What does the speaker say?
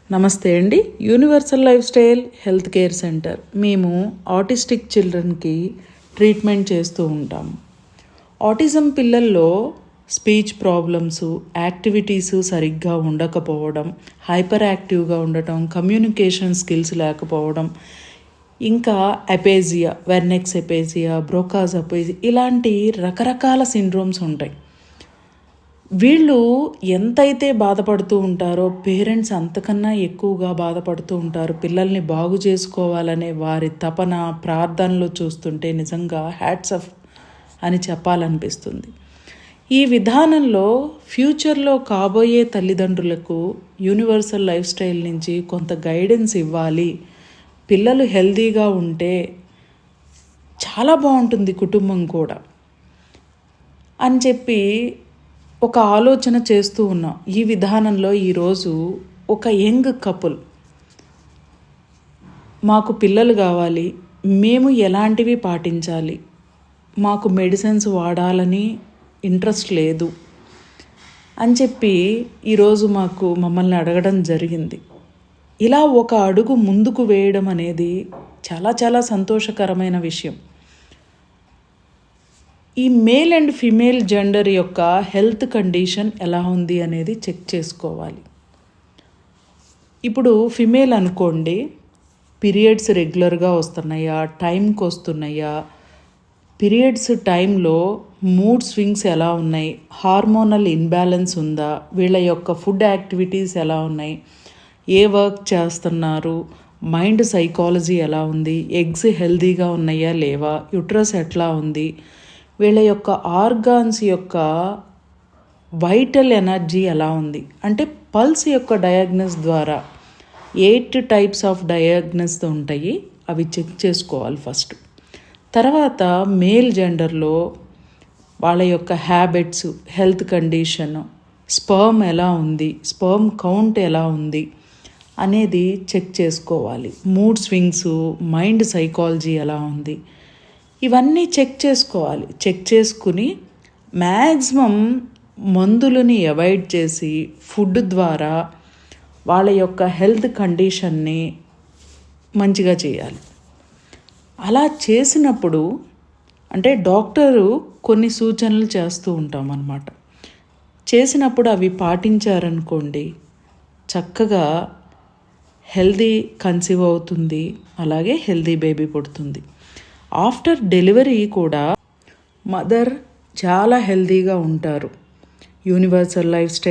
నమస్తే అండి. Universal life style health care centre. మేము ఆటిస్టిక్ చిల్డ్రన్కి ట్రీట్మెంట్ చేస్తూ ఉంటాము. ఆటిజం పిల్లల్లో స్పీచ్ ప్రాబ్లమ్స్, యాక్టివిటీస్ సరిగ్గా ఉండకపోవడం, హైపర్ యాక్టివ్గా ఉండటం, కమ్యూనికేషన్ స్కిల్స్ లేకపోవడం, ఇంకా అపేజియా, వెర్నెక్స్ అపేజియా, బ్రోకాస్ అపేజియా ఇలాంటి రకరకాల సిండ్రోమ్స్ ఉంటాయి. వీళ్ళు ఎంతైతే బాధపడుతూ ఉంటారో పేరెంట్స్ అంతకన్నా ఎక్కువగా బాధపడుతూ ఉంటారు. పిల్లల్ని బాగు చేసుకోవాలనే వారి తపన, ప్రార్థనలు చూస్తుంటే నిజంగా హ్యాట్స్ ఆఫ్ అని చెప్పాలనిపిస్తుంది. ఈ విధానంలో ఫ్యూచర్లో కాబోయే తల్లిదండ్రులకు యూనివర్సల్ లైఫ్ స్టైల్ నుంచి కొంత గైడెన్స్ ఇవ్వాలి. పిల్లలు హెల్తీగా ఉంటే చాలా బాగుంటుంది కుటుంబం కూడా అని చెప్పి ఒక ఆలోచన చేస్తూ ఉన్నాం. ఈ విధానంలో ఈరోజు ఒక యంగ్ కపుల్, మాకు పిల్లలు కావాలి, మేము ఎలాంటివి పాటించాలి, మాకు మెడిసిన్స్ వాడాలని ఇంట్రెస్ట్ లేదు అని చెప్పి ఈరోజు మమ్మల్ని అడగడం జరిగింది. ఇలా ఒక అడుగు ముందుకు వేయడం అనేది చాలా చాలా సంతోషకరమైన విషయం. ఈ మేల్ అండ్ ఫీమేల్ జెండర్ యొక్క హెల్త్ కండిషన్ ఎలా ఉంది అనేది చెక్ చేసుకోవాలి. ఇప్పుడు ఫీమేల్ అనుకోండి, పీరియడ్స్ రెగ్యులర్గా వస్తున్నాయా, టైంకి వస్తున్నాయా, పీరియడ్స్ టైంలో మూడ్ స్వింగ్స్ ఎలా ఉన్నాయి, హార్మోనల్ ఇన్బ్యాలెన్స్ ఉందా, వీళ్ళ యొక్క ఫుడ్ యాక్టివిటీస్ ఎలా ఉన్నాయి, ఏ వర్క్ చేస్తున్నారు, మైండ్ సైకాలజీ ఎలా ఉంది, ఎగ్స్ హెల్తీగా ఉన్నాయా లేవా, యుట్రస్ ఎట్లా ఉంది, వీళ్ళ యొక్క ఆర్గాన్స్ యొక్క వైటల్ ఎనర్జీ ఎలా ఉంది. అంటే పల్స్ యొక్క డయాగ్నోస్ ద్వారా 8 టైప్స్ ఆఫ్ డయాగ్నోస్ ఉంటాయి, అవి చెక్ చేసుకోవాలి ఫస్ట్. తర్వాత మేల్ జెండర్లో వాళ్ళ యొక్క హ్యాబిట్స్, హెల్త్ కండిషన్, స్పర్మ్ ఎలా ఉంది, స్పర్మ్ కౌంట్ ఎలా ఉంది అనేది చెక్ చేసుకోవాలి. మూడ్ స్వింగ్స్, మైండ్ సైకాలజీ ఎలా ఉంది, ఇవన్నీ చెక్ చేసుకోవాలి. చెక్ చేసుకుని మ్యాక్సిమం మందులని అవాయిడ్ చేసి ఫుడ్ ద్వారా వాళ్ళ యొక్క హెల్త్ కండిషన్ని మంచిగా చేయాలి. అలా చేసినప్పుడు అంటే డాక్టరు కొన్ని సూచనలు చేస్తూ ఉంటాం అన్నమాట. చేసినప్పుడు అవి పాటించారనుకోండి, చక్కగా హెల్తీ కన్సీవ్ అవుతుంది, అలాగే హెల్తీ బేబీ పుడుతుంది. ఆఫ్టర్ డెలివరీ కూడా మదర్ చాలా హెల్తీగా ఉంటారు. Universal life style